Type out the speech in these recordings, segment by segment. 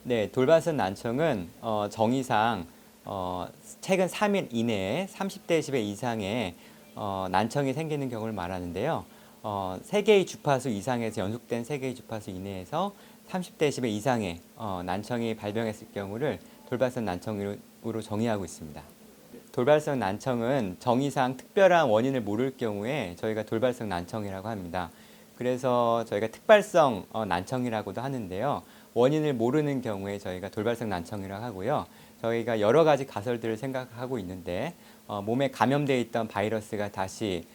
네, 돌발성 난청은 정의상 최근 3일 이내에 30데시벨 이상의 난청이 생기는 경우를 말하는데요. 3개의 주파수 이상에서 연속된 3개의 주파수 이내에서 30데시벨 이상의 난청이 발병했을 경우를 돌발성 난청으로 정의하고 있습니다. 돌발성 난청은 정의상 특별한 원인을 모를 경우에 저희가 돌발성 난청이라고 합니다. 그래서 저희가 특발성 난청이라고도 하는데요. 원인을 모르는 경우에 저희가 돌발성 난청이라고 하고요. 저희가 여러 가지 가설들을 생각하고 있는데 몸에 감염되어 있던 바이러스가 다시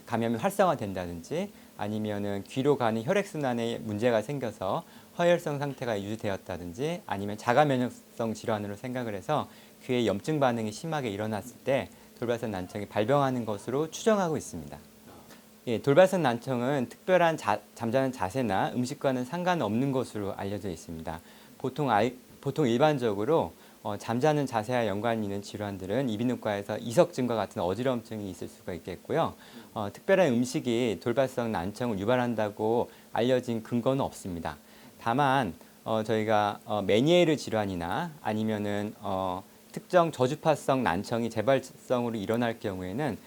감염이 활성화된다든지 아니면은 귀로 가는 혈액순환에 문제가 생겨서 허혈성 상태가 유지되었다든지 아니면 자가면역성 질환으로 생각을 해서 귀에 염증 반응이 심하게 일어났을 때 돌발성 난청이 발병하는 것으로 추정하고 있습니다. 예, 돌발성 난청은 특별한 잠자는 자세나 음식과는 상관없는 것으로 알려져 있습니다. 보통 일반적으로 잠자는 자세와 연관이 있는 질환들은 이비인후과에서 이석증과 같은 어지러움증이 있을 수가 있겠고요. 특별한 음식이 돌발성 난청을 유발한다고 알려진 근거는 없습니다. 다만 저희가 메니에르 질환이나 아니면은 특정 저주파성 난청이 재발성으로 일어날 경우에는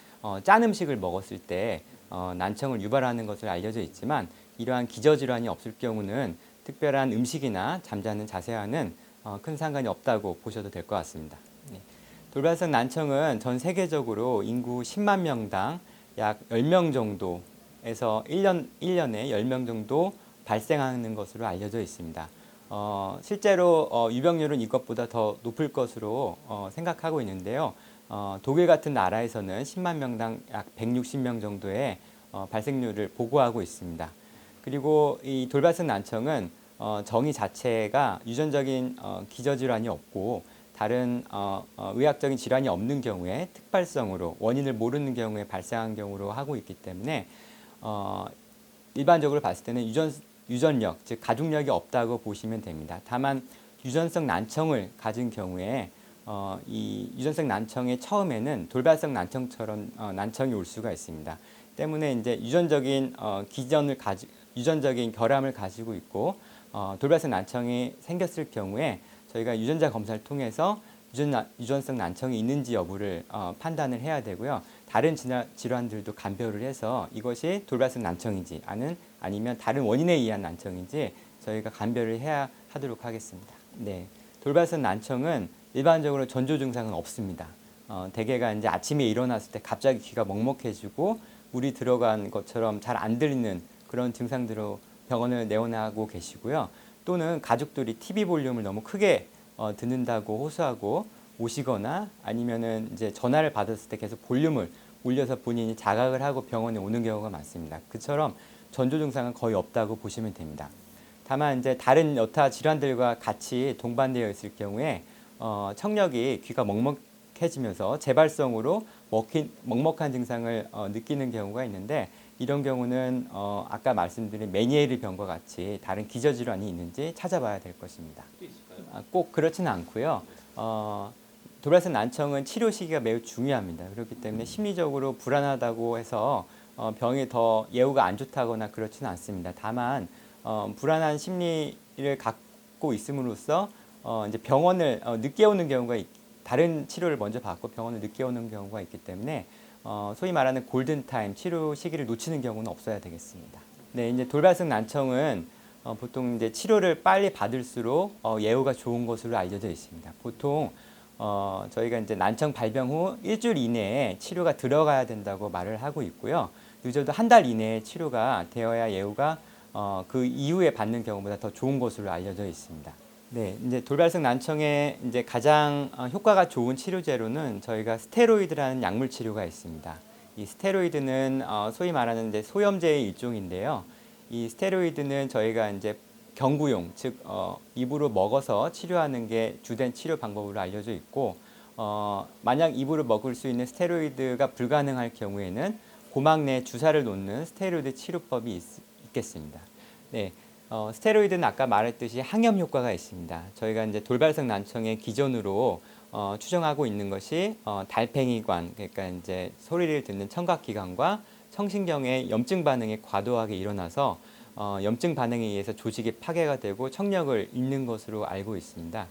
짠 음식을 먹었을 때 난청을 유발하는 것으로 알려져 있지만 이러한 기저질환이 없을 경우는 특별한 음식이나 잠자는 자세와는 큰 상관이 없다고 보셔도 될 것 같습니다. 네. 돌발성 난청은 전 세계적으로 인구 10만 명당 약 10명 정도에서 1년에 10명 정도 발생하는 것으로 알려져 있습니다. 실제로 유병률은 이것보다 더 높을 것으로 생각하고 있는데요. 독일 같은 나라에서는 10만 명당 약 160명 정도의 발생률을 보고하고 있습니다. 그리고 이 돌발성 난청은 정의 자체가 유전적인 기저질환이 없고 다른 의학적인 질환이 없는 경우에 특발성으로 원인을 모르는 경우에 발생한 경우로 하고 있기 때문에 일반적으로 봤을 때는 유전력, 즉 가족력이 없다고 보시면 됩니다. 다만 유전성 난청을 가진 경우에 이 유전성 난청의 처음에는 돌발성 난청처럼 난청이 올 수가 있습니다. 때문에 이제 유전적인 결함을 가지고 있고 돌발성 난청이 생겼을 경우에 저희가 유전자 검사를 통해서 유전성 난청이 있는지 여부를 판단을 해야 되고요. 다른 질환들도 감별을 해서 이것이 돌발성 난청인지 아니면 다른 원인에 의한 난청인지 저희가 감별을 해야 하도록 하겠습니다. 네, 돌발성 난청은 일반적으로 전조 증상은 없습니다. 대개가 이제 아침에 일어났을 때 갑자기 귀가 먹먹해지고 물이 들어간 것처럼 잘 안 들리는 그런 증상들로 병원을 내원하고 계시고요. 또는 가족들이 TV 볼륨을 너무 크게 듣는다고 호소하고 오시거나 아니면은 이제 전화를 받았을 때 계속 볼륨을 올려서 본인이 자각을 하고 병원에 오는 경우가 많습니다. 그처럼 전조 증상은 거의 없다고 보시면 됩니다. 다만 이제 다른 여타 질환들과 같이 동반되어 있을 경우에 청력이 귀가 먹먹해지면서 재발성으로 먹먹한 증상을 느끼는 경우가 있는데 이런 경우는 아까 말씀드린 메니에르 병과 같이 다른 기저질환이 있는지 찾아봐야 될 것입니다. 꼭 그렇지는 않고요. 돌발성 난청은 치료 시기가 매우 중요합니다. 그렇기 때문에 심리적으로 불안하다고 해서 병이 더 예후가 안 좋다거나 그렇지는 않습니다. 다만 불안한 심리를 갖고 있음으로써 이제 병원을 늦게 오는 경우가 다른 치료를 먼저 받고 병원을 늦게 오는 경우가 있기 때문에 소위 말하는 골든타임 치료 시기를 놓치는 경우는 없어야 되겠습니다. 네, 이제 돌발성 난청은 보통 이제 치료를 빨리 받을수록 예후가 좋은 것으로 알려져 있습니다. 보통 저희가 이제 난청 발병 후 일주일 이내에 치료가 들어가야 된다고 말을 하고 있고요. 늦어도 한 달 이내에 치료가 되어야 예후가 그 이후에 받는 경우보다 더 좋은 것으로 알려져 있습니다. 네, 이제 돌발성 난청에 이제 가장 효과가 좋은 치료제로는 저희가 스테로이드라는 약물 치료가 있습니다. 이 스테로이드는 소위 말하는 이제 소염제의 일종인데요. 이 스테로이드는 저희가 이제 경구용, 즉 입으로 먹어서 치료하는 게 주된 치료 방법으로 알려져 있고, 만약 입으로 먹을 수 있는 스테로이드가 불가능할 경우에는 고막 내에 주사를 놓는 스테로이드 치료법이 있겠습니다. 네. 스테로이드는 아까 말했듯이 항염 효과가 있습니다. 저희가 이제 돌발성 난청의 기전으로 추정하고 있는 것이 달팽이관, 그러니까 이제 소리를 듣는 청각기관과 청신경의 염증 반응이 과도하게 일어나서 염증 반응에 의해서 조직이 파괴가 되고 청력을 잃는 것으로 알고 있습니다.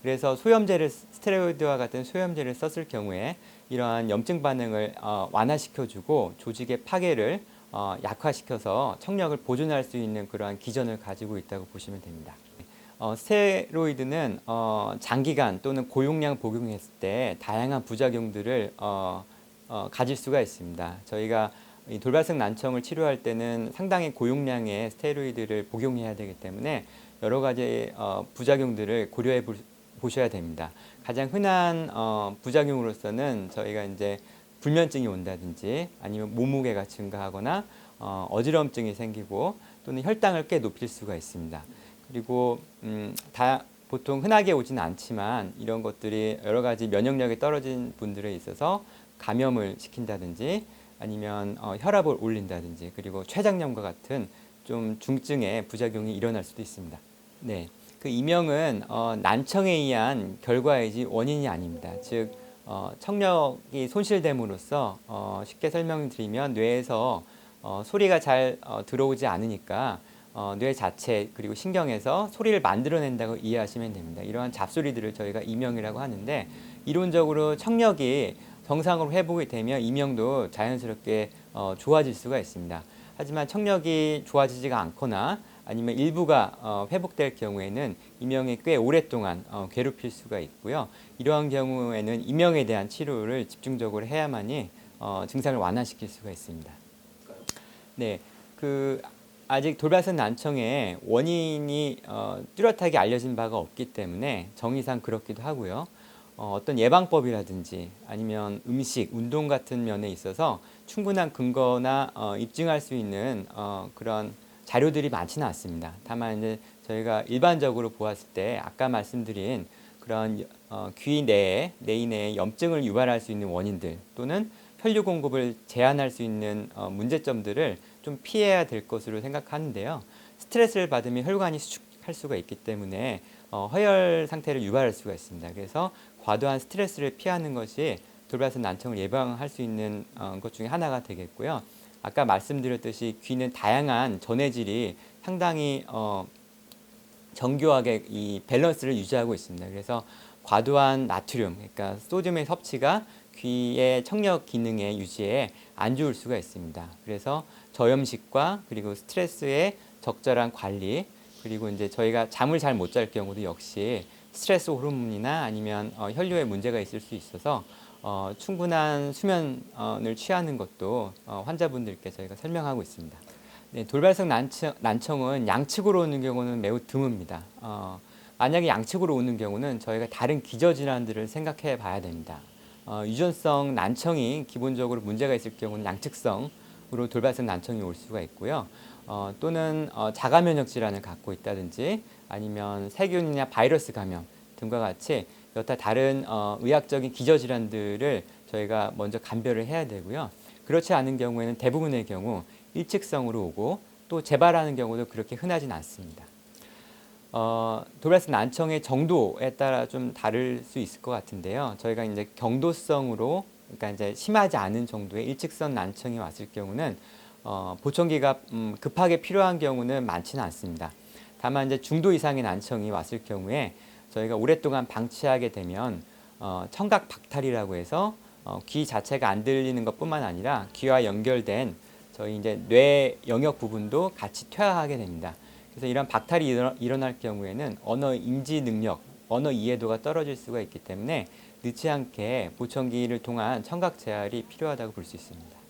그래서 스테로이드와 같은 소염제를 썼을 경우에 이러한 염증 반응을 완화시켜주고 조직의 파괴를 약화시켜서 청력을 보존할 수 있는 그러한 기전을 가지고 있다고 보시면 됩니다. 스테로이드는 장기간 또는 고용량 복용했을 때 다양한 부작용들을 가질 수가 있습니다. 저희가 이 돌발성 난청을 치료할 때는 상당히 고용량의 스테로이드를 복용해야 되기 때문에 여러 가지 부작용들을 고려해 보셔야 됩니다. 가장 흔한 부작용으로서는 저희가 이제 불면증이 온다든지 아니면 몸무게가 증가하거나 어지럼증이 생기고 또는 혈당을 꽤 높일 수가 있습니다. 그리고 보통 흔하게 오지는 않지만 이런 것들이 여러 가지 면역력이 떨어진 분들에 있어서 감염을 시킨다든지 아니면 혈압을 올린다든지 그리고 췌장염과 같은 좀 중증의 부작용이 일어날 수도 있습니다. 네, 그 이명은 난청에 의한 결과이지 원인이 아닙니다. 즉 청력이 손실됨으로써 쉽게 설명드리면 뇌에서 소리가 잘 들어오지 않으니까 뇌 자체 그리고 신경에서 소리를 만들어낸다고 이해하시면 됩니다. 이러한 잡소리들을 저희가 이명이라고 하는데 이론적으로 청력이 정상으로 회복이 되면 이명도 자연스럽게 좋아질 수가 있습니다. 하지만 청력이 좋아지지가 않거나 아니면 일부가 회복될 경우에는 이명이 꽤 오랫동안 괴롭힐 수가 있고요. 이러한 경우에는 이명에 대한 치료를 집중적으로 해야만이 증상을 완화시킬 수가 있습니다. 네, 아직 돌발성 난청의 원인이 뚜렷하게 알려진 바가 없기 때문에 정의상 그렇기도 하고요. 어떤 예방법이라든지 아니면 음식, 운동 같은 면에 있어서 충분한 근거나 입증할 수 있는 그런 자료들이 많지는 않습니다. 다만 이제 저희가 일반적으로 보았을 때 아까 말씀드린 그런 귀 내에 염증을 유발할 수 있는 원인들 또는 혈류 공급을 제한할 수 있는 문제점들을 좀 피해야 될 것으로 생각하는데요. 스트레스를 받으면 혈관이 수축할 수가 있기 때문에 허혈 상태를 유발할 수가 있습니다. 그래서 과도한 스트레스를 피하는 것이 돌발성 난청을 예방할 수 있는 것 중에 하나가 되겠고요. 아까 말씀드렸듯이 귀는 다양한 전해질이 상당히 정교하게 이 밸런스를 유지하고 있습니다. 그래서 과도한 나트륨, 그러니까 소듐의 섭취가 귀의 청력 기능의 유지에 안 좋을 수가 있습니다. 그래서 저염식과 그리고 스트레스의 적절한 관리, 그리고 이제 저희가 잠을 잘 못 잘 경우도 역시 스트레스 호르몬이나 아니면 혈류에 문제가 있을 수 있어서 충분한 수면을 취하는 것도 환자분들께 저희가 설명하고 있습니다. 네, 돌발성 난청은 양측으로 오는 경우는 매우 드뭅니다. 만약에 양측으로 오는 경우는 저희가 다른 기저질환들을 생각해 봐야 됩니다. 유전성 난청이 기본적으로 문제가 있을 경우는 양측성으로 돌발성 난청이 올 수가 있고요. 또는 자가면역 질환을 갖고 있다든지 아니면 세균이나 바이러스 감염 등과 같이 여타 다른 의학적인 기저질환들을 저희가 먼저 감별을 해야 되고요. 그렇지 않은 경우에는 대부분의 경우 일측성으로 오고 또 재발하는 경우도 그렇게 흔하진 않습니다. 돌발성 난청의 정도에 따라 좀 다를 수 있을 것 같은데요. 저희가 이제 경도성으로, 그러니까 이제 심하지 않은 정도의 일측성 난청이 왔을 경우는 보청기가 급하게 필요한 경우는 많지는 않습니다. 다만 이제 중도 이상의 난청이 왔을 경우에 저희가 오랫동안 방치하게 되면 청각 박탈이라고 해서 귀 자체가 안 들리는 것뿐만 아니라 귀와 연결된 저희 이제 뇌 영역 부분도 같이 퇴화하게 됩니다. 그래서 이런 박탈이 일어날 경우에는 언어 인지 능력, 언어 이해도가 떨어질 수가 있기 때문에 늦지 않게 보청기를 통한 청각 재활이 필요하다고 볼 수 있습니다.